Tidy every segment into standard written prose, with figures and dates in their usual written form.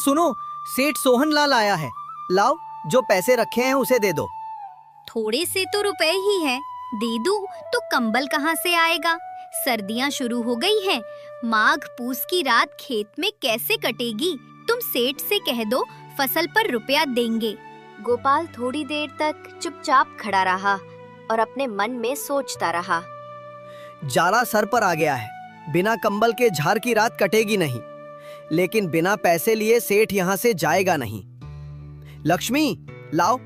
सुनो, सेठ सोहनलाल आया है। लाओ, जो पैसे रखे हैं उसे दे दो। थोड़े से तो रुपए ही हैं, दे दूं तो कंबल कहाँ से आएगा? सर्दियाँ शुरू हो गई हैं, माघ पूस की रात खेत में कैसे कटेगी? तुम सेठ से कह दो फसल पर रुपया देंगे। गोपाल थोड़ी देर तक चुपचाप खड़ा रहा और अपने मन में सोचता रहा। जाड़ा सर पर आ गया है, बिना कंबल के झार की रात कटेगी नहीं, लेकिन बिना पैसे लिए सेठ यहाँ से जाएगा नहीं। लक्ष्मी, लाओ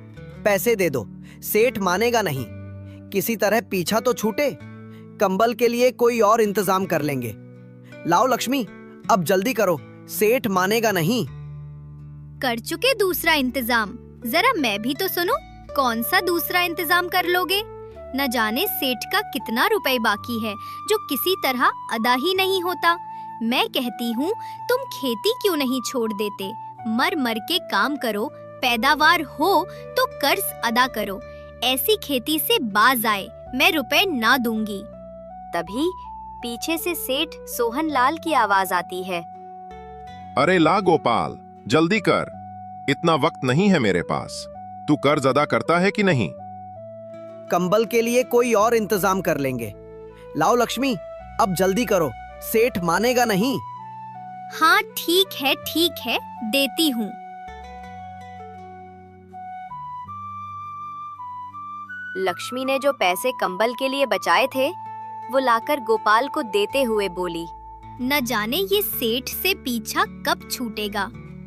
पैसे दे दो, सेठ मानेगा नहीं। किसी तरह पीछा तो छूटे, कंबल के लिए कोई और इंतजाम कर लेंगे। लाओ लक्ष्मी, अब जल्दी करो, सेठ मानेगा नहीं। कर चुके दूसरा इंतजाम, जरा मैं भी तो सुनो, कौन सा दूसरा इंतजाम कर लोगे? न जाने सेठ का कितना रुपए बाकी है जो किसी तरह अदा ही नहीं होता। मैं कहती हूँ तुम खेती क्यों नहीं छोड़ देते? मर मर के काम करो, पैदावार हो तो कर्ज अदा करो। ऐसी खेती से बाज आए, मैं रुपए ना दूंगी। तभी पीछे से सेठ सोहनलाल की आवाज आती है। अरे ला गोपाल, जल्दी कर, इतना वक्त नहीं है मेरे पास। तू कर्ज अदा करता है कि नहीं? कंबल के लिए कोई और इंतजाम कर लेंगे। लाओ लक्ष्मी, अब जल्दी करो, सेठ मानेगा नहीं। हाँ ठीक है, देती हूँ। लक्ष्मी ने जो पैसे कंबल के लिए बचाए थे वो लाकर गोपाल को देते हुए बोली, न जाने ये सेठ से पीछा कब छूटेगा।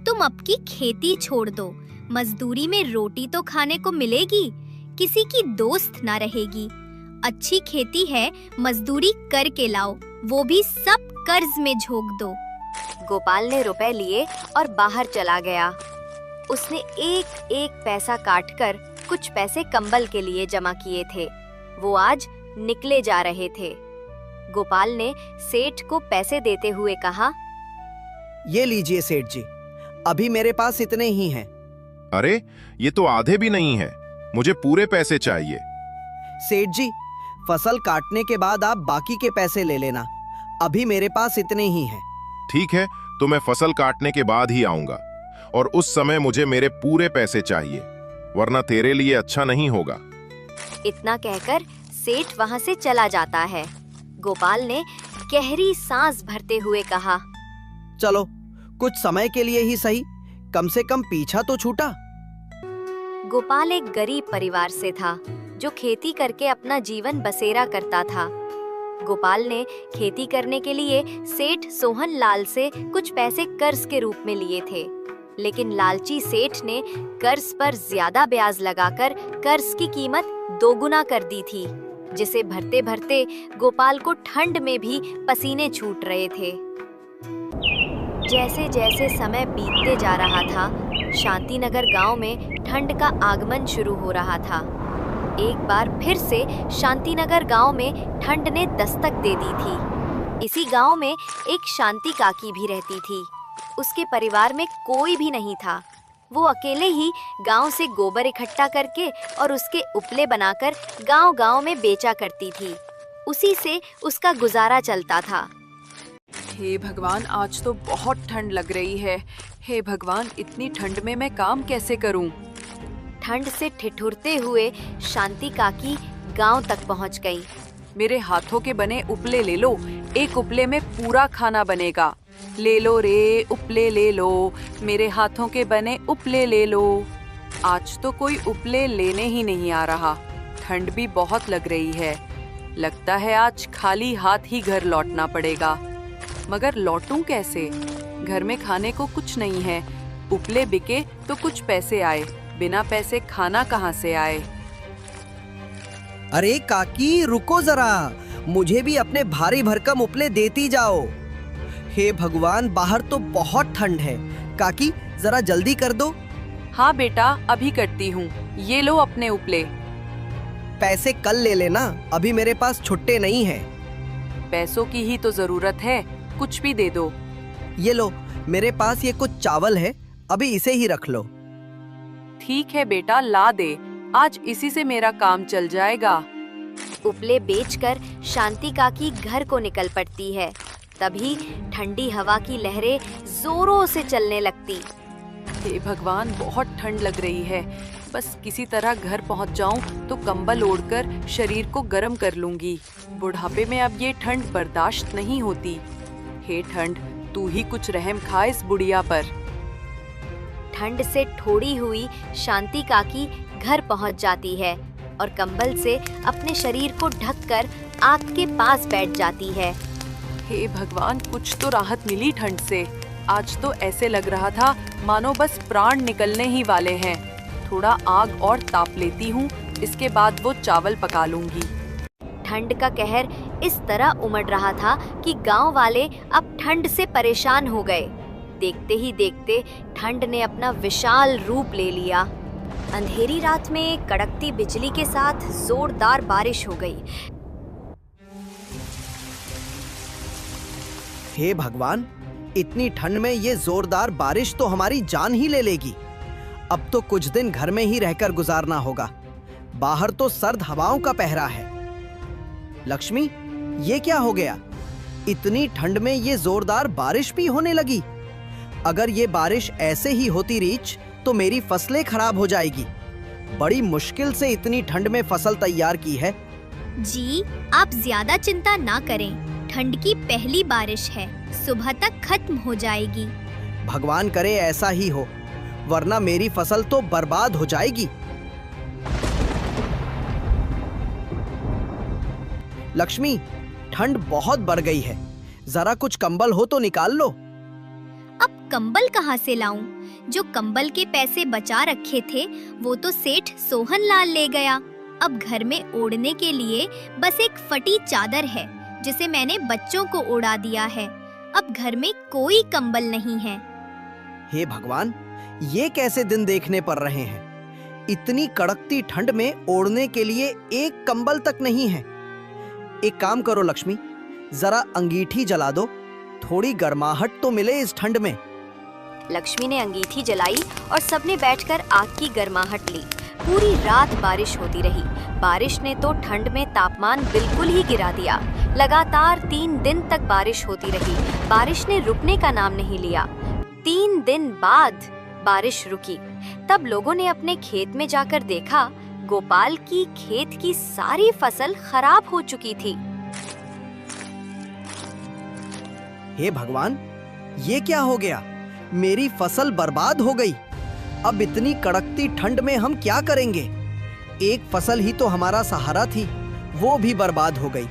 तुम अब की खेती छोड़ दो, मजदूरी में रोटी तो खाने को मिलेगी, किसी की दोस्त ना रहेगी। अच्छी खेती है, मजदूरी करके लाओ, वो भी सब कर्ज में झोंक दो। गोपाल ने रुपए लिए और बाहर चला गया। उसने एक एक पैसा काटकर कुछ पैसे कंबल के लिए जमा किए थे। वो आज निकले जा रहे थे। गोपाल ने सेठ को पैसे देते हुए कहा, ये लीजिए सेठ जी, अभी मेरे पास इतने ही हैं। अरे ये तो आधे भी नहीं है, मुझे पूरे पैसे चाहिए। सेठ जी, फसल काटने के बाद आप बाकी के पैसे ले लेना, अभी मेरे पास इतने ही हैं। ठीक है, तो मैं फसल काटने के बाद ही आऊंगा, और उस समय मुझे मेरे पूरे पैसे चाहिए, वरना तेरे लिए अच्छा नहीं होगा। इतना कहकर सेठ वहां से चला जाता है। गोपाल ने गहरी सांस भरते हुए कहा, चलो कुछ समय के लिए ही सही, कम से कम पीछा तो छूटा। गोपाल एक गरीब परिवार से था जो खेती करके अपना जीवन बसेरा करता था। गोपाल ने खेती करने के लिए सेठ सोहनलाल से कुछ पैसे कर्ज के रूप में लिए थे, लेकिन लालची सेठ ने कर्ज पर ज्यादा ब्याज लगाकर कर्ज की कीमत दोगुना कर दी थी, जिसे भरते भरते गोपाल को ठंड में भी पसीने छूट रहे थे। जैसे जैसे समय बीतते जा रहा था, शांतिनगर गांव में ठंड का आगमन शुरू हो रहा था। एक बार फिर से शांतिनगर गांव में ठंड ने दस्तक दे दी थी। इसी गांव में एक शांति काकी भी रहती थी। उसके परिवार में कोई भी नहीं था। वो अकेले ही गांव से गोबर इकट्ठा करके और उसके उपले बनाकर गांव-गांव में बेचा करती थी। उसी से उसका गुजारा चलता था। हे भगवान, आज तो बहुत ठंड लग रही है। हे भगवान, इतनी ठंड में मैं काम कैसे करूं? ठंड से ठिठुरते हुए शांति काकी गांव तक पहुंच गई। मेरे हाथों के बने उपले ले लो, एक उपले में पूरा खाना बनेगा। ले लो रे उपले ले लो, मेरे हाथों के बने उपले ले लो। आज तो कोई उपले लेने ही नहीं आ रहा। ठंड भी बहुत लग रही है। लगता है आज खाली हाथ ही घर लौटना पड़ेगा। मगर लौटूं कैसे? घर में खाने को कुछ नहीं है। उपले बिके तो कुछ पैसे आए, बिना पैसे खाना कहाँ से आए? अरे काकी, रुको जरा, मुझे भी अपने भारी भरकम उपले देती जाओ। हे भगवान, बाहर तो बहुत ठंड है। काकी, जरा जल्दी कर दो। हाँ बेटा, अभी करती हूँ। ये लो अपने उपले। पैसे कल ले लेना, अभी मेरे पास छुट्टे नहीं हैं। पैसों की ही तो जरूरत है, कुछ भी दे दो। ये लो, मेरे पास ये कुछ चावल है, अभी इसे ही रख लो। ठीक है बेटा, ला दे, आज इसी से मेरा काम चल जाएगा। उपले बेचकर शांति काकी घर को निकल पड़ती है। तभी ठंडी हवा की लहरें जोरों से चलने लगती। हे भगवान, बहुत ठंड लग रही है। बस किसी तरह घर पहुंच जाऊं तो कंबल ओढ़कर शरीर को गर्म कर लूंगी। बुढ़ापे में अब ये ठंड बर्दाश्त नहीं होती। हे ठंड, तू ही कुछ रहम खा इस बुढ़िया पर। ठंड से ठोड़ी हुई शांति काकी घर पहुंच जाती है और कंबल से अपने शरीर को ढककर आग के पास बैठ जाती है। हे भगवान, कुछ तो राहत मिली ठंड से। आज तो ऐसे लग रहा था मानो बस प्राण निकलने ही वाले हैं। थोड़ा आग और ताप लेती हूँ, इसके बाद वो चावल पका लूंगी। ठंड का कहर इस तरह उमड़ रहा था कि गांव वाले अब ठंड से परेशान हो गए। देखते ही देखते ठंड ने अपना विशाल रूप ले लिया। अंधेरी रात में कड़कती बिजली के साथ जोरदार बारिश हो गई। हे भगवान, इतनी ठंड में ये जोरदार बारिश तो हमारी जान ही ले लेगी। अब तो कुछ दिन घर में ही रहकर गुजारना होगा। बाहर तो सर्द हवाओं का पहरा है। लक्ष्मी, ये क्या हो गया? इतनी ठंड में ये जोरदार बारिश भी होने लगी। अगर ये बारिश ऐसे ही होती रीच तो मेरी फसलें खराब हो जाएगी। बड़ी मुश्किल से इतनी ठंड में फसल तैयार की है। जी, आप ज्यादा चिंता ना करें। ठंड की पहली बारिश है, सुबह तक खत्म हो जाएगी। भगवान करे ऐसा ही हो, वरना मेरी फसल तो बर्बाद हो जाएगी। लक्ष्मी, ठंड बहुत बढ़ गई है। जरा कुछ कंबल हो तो निकाल लो। अब कंबल कहाँ से लाऊं? जो कंबल के पैसे बचा रखे थे वो तो सेठ सोहन लाल ले गया। अब घर में ओढ़ने के लिए बस एक फटी चादर है जिसे मैंने बच्चों को ओढ़ा दिया है। अब घर में कोई कंबल नहीं है। हे भगवान, ये कैसे दिन देखने पड़ रहे हैं? इतनी कड़कती ठंड में ओढ़ने के लिए एक कंबल तक नहीं है। एक काम करो लक्ष्मी, जरा अंगीठी जला दो, थोड़ी गर्माहट तो मिले इस ठंड में। लक्ष्मी ने अंगीठी जलाई और सबने बैठकर आग की गर्माहट ली। पूरी रात बारिश होती रही। बारिश ने तो ठंड में तापमान बिल्कुल ही गिरा दिया। लगातार 3 दिन तक बारिश होती रही। बारिश ने रुकने का नाम नहीं लिया। 3 दिन बाद बारिश रुकी। तब लोगों ने अपने खेत में जाकर देखा, गोपाल की खेत की सारी फसल खराब हो चुकी थी। हे भगवान, ये क्या हो गया? मेरी फसल बर्बाद हो गई। अब इतनी कड़कती ठंड में हम क्या करेंगे? एक फसल ही तो हमारा सहारा थी, वो भी बर्बाद हो गई।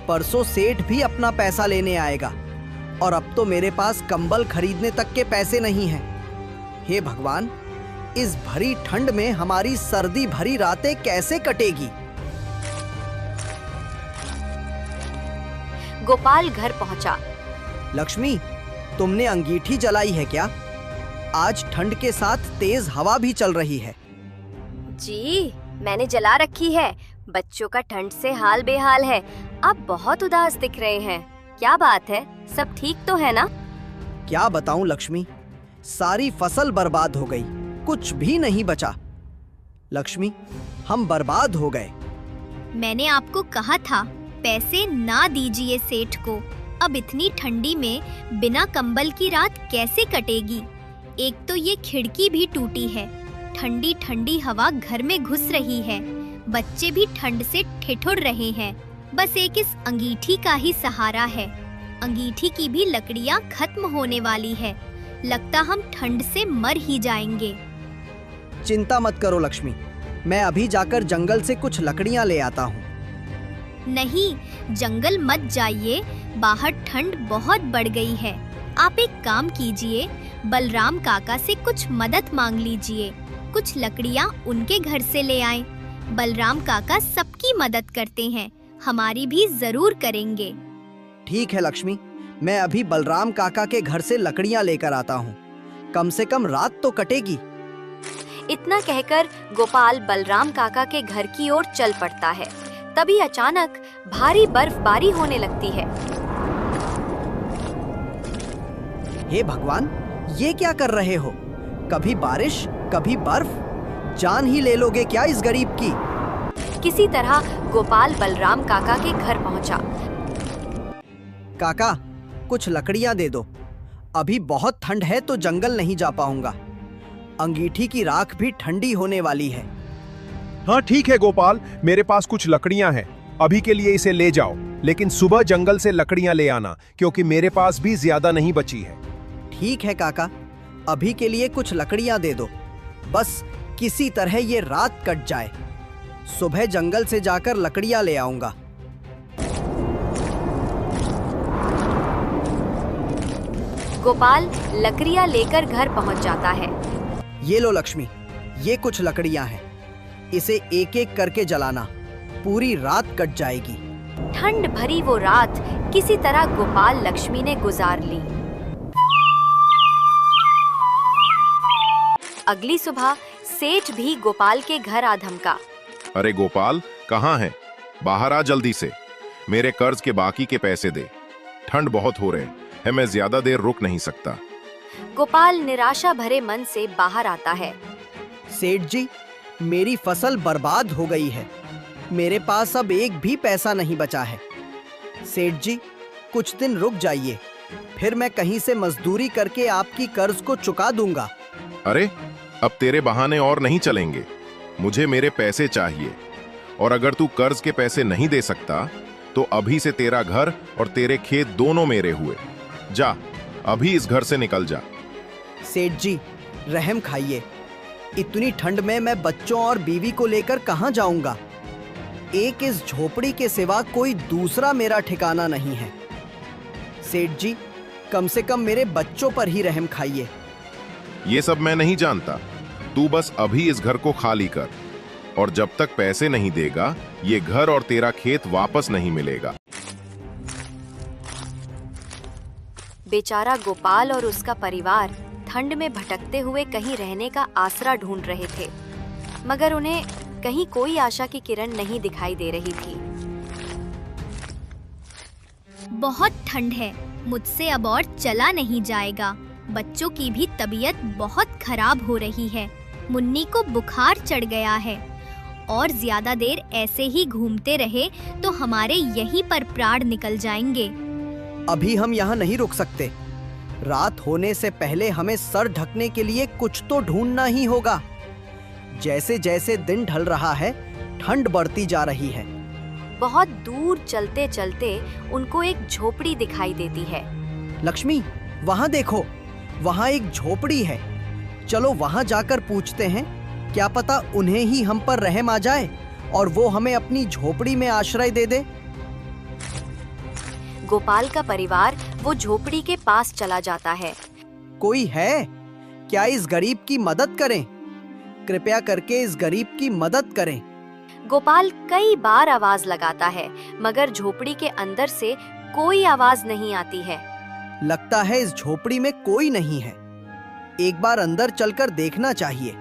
परसों सेठ भी अपना पैसा लेने आएगा और अब तो मेरे पास कंबल खरीदने तक के पैसे नहीं हैं। हे भगवान, इस भरी ठंड में हमारी सर्दी भरी रातें कैसे कटेगी? गोपाल घर पहुंचा। लक्ष्मी, तुमने अंगीठी जलाई है क्या? आज ठंड के साथ तेज हवा भी चल रही है। जी, मैंने जला रखी है। बच्चों का ठंड से हाल बेहाल है। आप बहुत उदास दिख रहे हैं। क्या बात है? सब ठीक तो है ना? क्या बताऊं लक्ष्मी, सारी फसल बर्बाद हो गई, कुछ भी नहीं बचा। लक्ष्मी, हम बर्बाद हो गए। मैंने आपको कहा था पैसे ना दीजिए सेठ को। अब इतनी ठंडी में बिना कंबल की रात कैसे कटेगी? एक तो ये खिड़की भी टूटी है। ठंडी ठंडी हवा घर में घुस रही है। बच्चे भी ठंड से ठिठुर रहे हैं। बस एक इस अंगीठी का ही सहारा है। अंगीठी की भी लकड़ियां खत्म होने वाली है। लगता हम ठंड से मर ही जाएंगे। चिंता मत करो लक्ष्मी, मैं अभी जाकर जंगल से कुछ लकड़ियां ले आता हूँ। नहीं, जंगल मत जाइए। बाहर ठंड बहुत बढ़ गई है। आप एक काम कीजिए, बलराम काका से कुछ मदद मांग लीजिए। कुछ लकड़ियां उनके घर से ले आएं। बलराम काका सबकी मदद करते हैं, हमारी भी जरूर करेंगे। ठीक है लक्ष्मी, मैं अभी बलराम काका के घर से लकड़ियां लेकर आता हूँ। कम से कम रात तो कटेगी। इतना कहकर गोपाल बलराम काका के घर की ओर चल पड़ता है। तभी अचानक भारी बर्फबारी होने लगती है। हे भगवान, ये क्या कर रहे हो? कभी बारिश, कभी बर्फ। जान ही ले लोगे क्या इस गरीब की? किसी तरह गोपाल बलराम काका के घर पहुंचा। काका, कुछ लकड़ियां दे दो। अभी बहुत ठंड है तो जंगल नहीं जा पाऊंगा। अंगीठी की राख भी ठंडी होने वाली है। हाँ ठीक है गोपाल, मेरे पास कुछ लकड़ियां हैं, अभी के लिए इसे ले जाओ, लेकिन सुबह जंगल से लकड़ियां ले आना, क्योंकि मेरे पास भी ज्यादा नहीं बची है। ठीक है काका, अभी के लिए कुछ लकड़ियां दे दो, बस किसी तरह ये रात कट जाए। सुबह जंगल से जाकर लकड़ियां ले आऊंगा। गोपाल लकड़ियां लेकर घर पहुंच जाता है। ये लो लक्ष्मी, ये कुछ लकड़ियां हैं, इसे एक एक करके जलाना, पूरी रात कट जाएगी। ठंड भरी वो रात किसी तरह गोपाल लक्ष्मी ने गुजार ली। अगली सुबह सेठ भी गोपाल के घर आ धमका। अरे गोपाल, कहाँ है? बाहर आ जल्दी से, मेरे कर्ज के बाकी के पैसे दे। ठंड बहुत हो रहे है, मैं ज्यादा देर रुक नहीं सकता। गोपाल निराशा भरे मन से बाहर आता है। सेठ जी, मेरी फसल बर्बाद हो गई है, मेरे पास अब एक भी पैसा नहीं बचा है। सेठ जी, कुछ दिन रुक जाइए, फिर मैं कहीं से मजदूरी करके आपकी कर्ज को चुका दूंगा। अरे, अब तेरे बहाने और नहीं चलेंगे, मुझे मेरे पैसे चाहिए। और अगर तू कर्ज के पैसे नहीं दे सकता तो अभी से तेरा घर और तेरे खेत दोनों मेरे हुए। जा, अभी इस घर से निकल जा। सेठ जी, रहम खाइए, इतनी ठंड में मैं बच्चों और बीवी को लेकर कहां जाऊंगा? एक इस झोपड़ी के सिवा कोई दूसरा मेरा ठिकाना नहीं है। सेठ जी, कम से कम मेरे बच्चों पर ही रहम खाइए। ये सब मैं नहीं जानता, तू बस अभी इस घर को खाली कर, और जब तक पैसे नहीं देगा ये घर और तेरा खेत वापस नहीं मिलेगा। बेचारा गोपाल और उसका परिवार ठंड में भटकते हुए कहीं रहने का आसरा ढूंढ रहे थे, मगर उन्हें कहीं कोई आशा की किरण नहीं दिखाई दे रही थी। बहुत ठंड है, मुझसे अब और चला नहीं जाएगा। बच्चों की भी तबीयत बहुत खराब हो रही है। मुन्नी को बुखार चढ़ गया है, और ज्यादा देर ऐसे ही घूमते रहे तो हमारे यहीं पर प्राण निकल जाएंगे। अभी हम यहाँ नहीं रुक सकते, रात होने से पहले हमें सर ढकने के लिए कुछ तो ढूंढना ही होगा। जैसे जैसे दिन ढल रहा है, ठंड बढ़ती जा रही है। बहुत दूर चलते चलते उनको एक झोपड़ी दिखाई देती है। लक्ष्मी, वहाँ देखो, वहाँ एक झोपड़ी है। चलो वहाँ जाकर पूछते हैं, क्या पता उन्हें ही हम पर रहम आ जाए और वो हमें अपनी झोपड़ी में आश्रय दे दे। गोपाल का परिवार वो झोपड़ी के पास चला जाता है। कोई है क्या? इस गरीब की मदद करें, कृपया करके इस गरीब की मदद करें। गोपाल कई बार आवाज लगाता है, मगर झोपड़ी के अंदर से कोई आवाज नहीं आती है। लगता है इस झोपड़ी में कोई नहीं है, एक बार अंदर चलकर देखना चाहिए।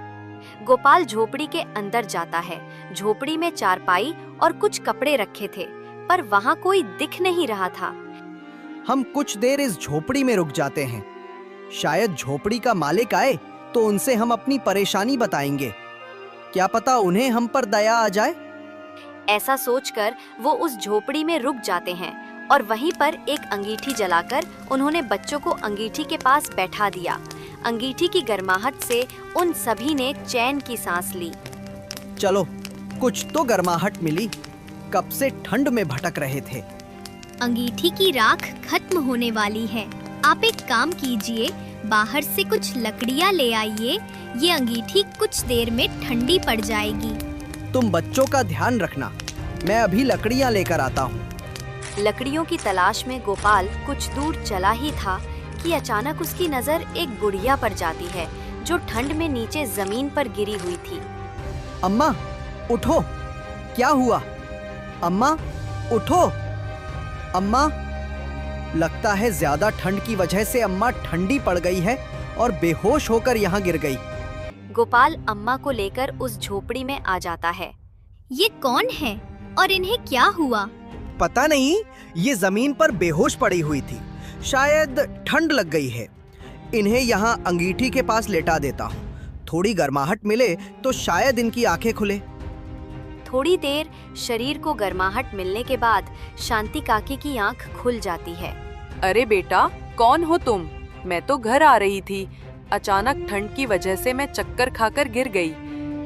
गोपाल झोपड़ी के अंदर जाता है। झोपड़ी में चारपाई और कुछ कपड़े रखे थे, पर वहाँ कोई दिख नहीं रहा था। हम कुछ देर इस झोपड़ी में रुक जाते हैं, शायद झोपड़ी का मालिक आए तो उनसे हम अपनी परेशानी बताएंगे, क्या पता उन्हें हम पर दया आ जाए। ऐसा सोचकर वो उस झोपड़ी में रुक जाते हैं और वहीं पर एक अंगीठी जलाकर उन्होंने बच्चों को अंगीठी के पास बैठा दिया। अंगीठी की गर्माहट से उन सभी ने चैन की सांस ली। चलो, कुछ तो गर्माहट मिली, कब से ठंड में भटक रहे थे। अंगीठी की राख खत्म होने वाली है। आप एक काम कीजिए, बाहर से कुछ लकड़ियाँ ले आइए, ये अंगीठी कुछ देर में ठंडी पड़ जाएगी। तुम बच्चों का ध्यान रखना, मैं अभी लकड़ियाँ लेकर आता हूँ। लकड़ियों की तलाश में गोपाल कुछ दूर चला ही था कि अचानक उसकी नजर एक गुड़िया पर जाती है, जो ठंड में नीचे जमीन पर गिरी हुई थी। अम्मा, उठो, क्या हुआ? अम्मा, उठो। अम्मा, लगता है ज्यादा ठंड की वजह से अम्मा ठंडी पड़ गई है और बेहोश होकर यहाँ गिर गई। गोपाल अम्मा को लेकर उस झोपड़ी में आ जाता है। ये कौन है और इन्हें क्या हुआ? पता नहीं, ये जमीन पर बेहोश पड़ी हुई थी, शायद ठंड लग गई है। इन्हें यहाँ अंगीठी के पास लेटा देता हूँ, थोड़ी गर्माहट मिले तो शायद इनकी आंखें खुले। थोड़ी देर शरीर को गर्माहट मिलने के बाद शांति काकी की आंख खुल जाती है। अरे बेटा, कौन हो तुम? मैं तो घर आ रही थी, अचानक ठंड की वजह से मैं चक्कर खाकर गिर गई।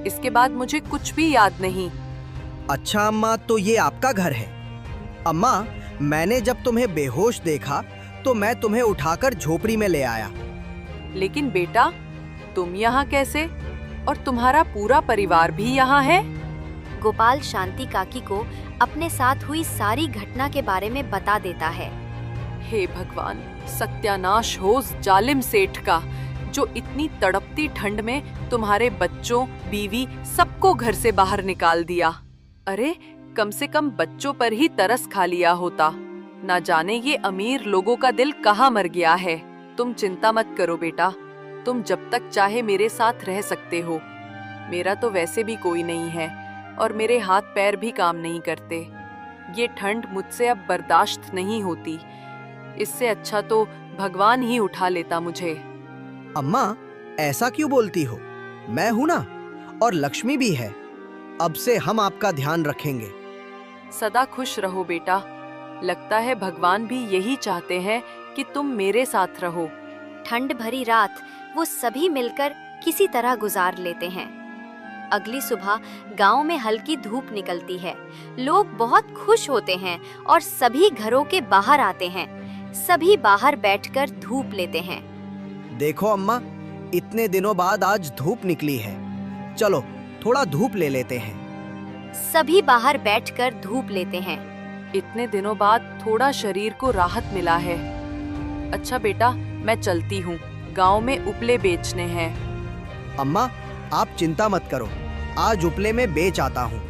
इसके बाद मुझे कुछ भी याद नहीं। अच्छा अम्मा, तो ये आपका घर है। अम्मा, मैंने जब तुम्हें बेहोश देखा तो मैं तुम्हें उठाकर झोपड़ी में ले आया। लेकिन बेटा, तुम यहाँ कैसे? और तुम्हारा पूरा परिवार भी यहाँ है? गोपाल शांति काकी को अपने साथ हुई सारी घटना के बारे में बता देता है। हे भगवान, सत्यानाश हो उस जालिम सेठ का, जो इतनी तड़पती ठंड में तुम्हारे बच्चों, बीवी सबको घर से बाहर निकाल दिया। अरे, कम से कम बच्चों पर ही तरस खा लिया होता। ना जाने ये अमीर लोगों का दिल कहाँ मर गया है। तुम चिंता मत करो बेटा, तुम जब तक चाहे मेरे साथ रह सकते हो। मेरा तो वैसे भी कोई नहीं है और मेरे हाथ पैर भी काम नहीं करते। ये ठंड मुझसे अब बर्दाश्त नहीं होती। इससे अच्छा तो भगवान ही उठा लेता मुझे। अम्मा, ऐसा क्यों बोलती हो? मैं हूं ना, और लक्ष्मी भी है। अब से हम आपका ध्यान रखेंगे। सदा खुश रहो बेटा। लगता है भगवान भी यही चाहते हैं कि तुम मेरे साथ रहो। ठंड भरी रात वो सभी मिलकर किसी तरह गुजार लेते हैं। अगली सुबह गांव में हल्की धूप निकलती है। लोग बहुत खुश होते हैं और सभी घरों के बाहर आते हैं। सभी बाहर बैठकर धूप लेते हैं। देखो अम्मा, इतने दिनों बाद आज धूप निकली है। चलो थोड़ा धूप ले लेते हैं। सभी बाहर बैठकर धूप लेते हैं। इतने दिनों बाद थोड़ा शरीर को राहत मिला है। अच्छा बेटा, मैं चलती हूँ, गांव में उपले बेचने हैं। अम्मा, आप चिंता मत करो, आज उपले में बेच आता हूँ।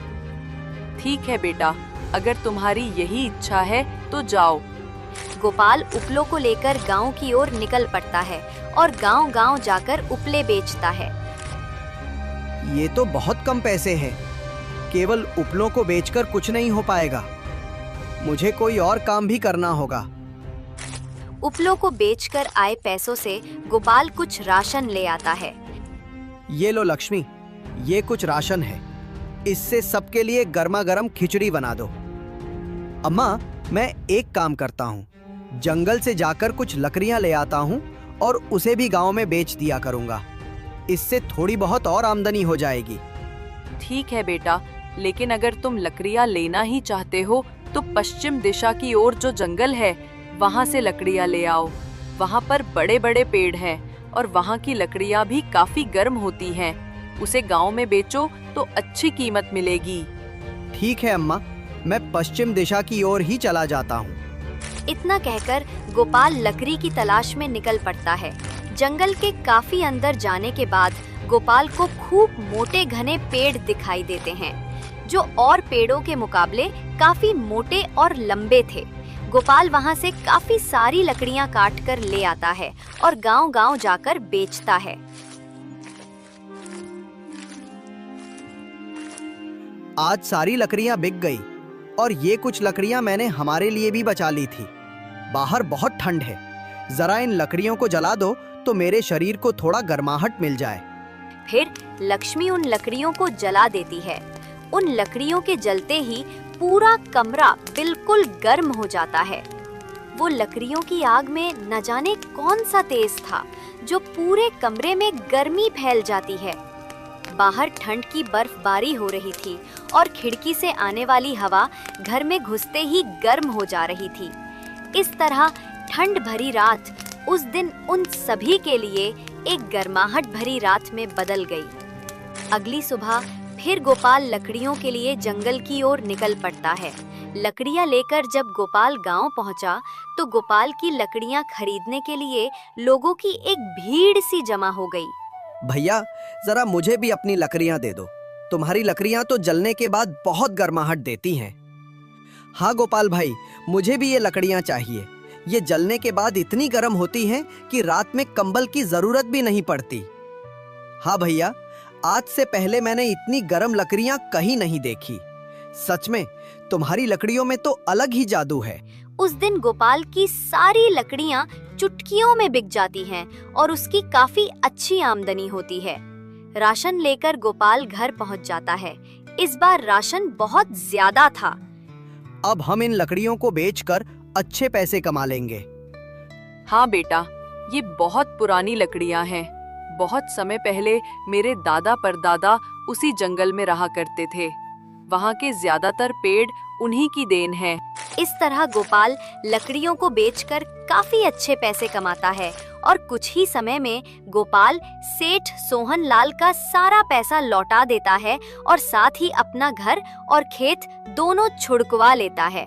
ठीक है बेटा, अगर तुम्हारी यही इच्छा है तो जाओ। गोपाल उपलों को लेकर गांव की ओर निकल पड़ता है और गांव-गांव जाकर उपले बेचता है। ये तो बहुत कम पैसे हैं। केवल उपलों को बेचकर कुछ नहीं हो पाएगा। मुझे कोई और काम भी करना होगा। उपलों को बेचकर आए पैसों से गोपाल कुछ राशन ले आता है। ये लो लक्ष्मी, ये कुछ राशन है। इससे सबके लिए गर्मा गर्म खिचड़ी बना दो। अम्मा, मैं एक काम करता हूँ, जंगल से जाकर कुछ लकड़ियाँ ले आता हूँ और उसे भी गांव में बेच दिया करूँगा। इससे थोड़ी बहुत और आमदनी हो जाएगी। ठीक है बेटा, लेकिन अगर तुम लकड़ियाँ लेना ही चाहते हो तो पश्चिम दिशा की ओर जो जंगल है वहाँ से लकड़ियाँ ले आओ। वहाँ पर बड़े बड़े पेड़ हैं और वहाँ की लकड़ियाँ भी काफी गर्म होती हैं। उसे गांव में बेचो तो अच्छी कीमत मिलेगी। ठीक है अम्मा, मैं पश्चिम दिशा की ओर ही चला जाता हूँ। इतना कहकर गोपाल लकड़ी की तलाश में निकल पड़ता है। जंगल के काफी अंदर जाने के बाद गोपाल को खूब मोटे घने पेड़ दिखाई देते हैं, जो और पेड़ों के मुकाबले काफी मोटे और लंबे थे। गोपाल वहां से काफी सारी लकड़ियां काटकर ले आता है और गांव-गांव जाकर बेचता है। आज सारी लकड़ियां बिक गई और ये कुछ लकड़ियां मैंने हमारे लिए भी बचा ली थी। बाहर बहुत ठंड है, जरा इन लकड़ियों को जला दो तो मेरे शरीर को थोड़ा गर्माहट मिल जाए। फिर लक्ष्मी उन लकड़ियों को जला देती है। उन लकड़ियों के जलते ही पूरा कमरा बिल्कुल गर्म हो जाता है। वो लकड़ियों की आग में न जाने कौन सा तेज था, जो पूरे कमरे में गर्मी फैल जाती है। बाहर ठंड की बर्फबारी हो रही थी और खिड़की से आने वाली हवा घर में घुसते ही गर्म हो जा रही थी। इस तरह ठंड भरी रात उस दिन उन सभी के लिए एक गर्माहट भरी रात में बदल गई। अगली सुबह फिर गोपाल लकड़ियों के लिए जंगल की ओर निकल पड़ता है। लकड़ियां लेकर जब गोपाल गांव पहुंचा तो गोपाल की लकड़ियां खरीदने के लिए लोगों की एक भीड़ सी जमा हो गई। भैया, जरा मुझे भी अपनी लकड़ियां दे दो। तुम्हारी लकड़ियां तो जलने के बाद बहुत गर्माहट देती हैं। हाँ गोपाल भाई, मुझे भी ये लकड़ियां चाहिए। ये जलने के बाद इतनी गर्म होती हैं कि रात में कंबल की जरूरत भी नहीं पड़ती। हाँ भैया, आज से पहले मैंने इतनी गर्म लकड़ियां कहीं नहीं देखी। सच में तुम्हारी लकड़ियों में तो अलग ही जादू है। उस दिन गोपाल की सारी लकड़ियां चुटकियों में बिक जाती हैं और उसकी काफी अच्छी आमदनी होती है। राशन लेकर गोपाल घर पहुंच जाता है। इस बार राशन बहुत ज्यादा था। अब हम इन लकड़ियों को बेचकर अच्छे पैसे कमा लेंगे। हाँ बेटा, ये बहुत पुरानी लकड़ियाँ हैं। बहुत समय पहले मेरे दादा परदादा उसी जंगल में रहा करते थे। वहाँ के ज्यादातर पेड़ उन्हीं की देन है। इस तरह गोपाल लकड़ियों को बेचकर काफी अच्छे पैसे कमाता है और कुछ ही समय में गोपाल सेठ सोहन लाल का सारा पैसा लौटा देता है और साथ ही अपना घर और खेत दोनों छुड़कवा लेता है।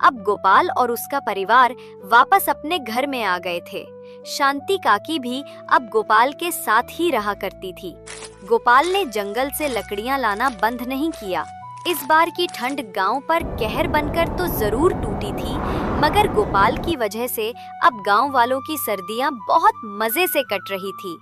अब गोपाल और उसका परिवार वापस अपने घर में आ गए थे। शांति काकी भी अब गोपाल के साथ ही रहा करती थी। गोपाल ने जंगल से लकड़ियां लाना बंद नहीं किया। इस बार की ठंड गांव पर कहर बनकर तो जरूर टूटी थी, मगर गोपाल की वजह से अब गांव वालों की सर्दियां बहुत मजे से कट रही थी।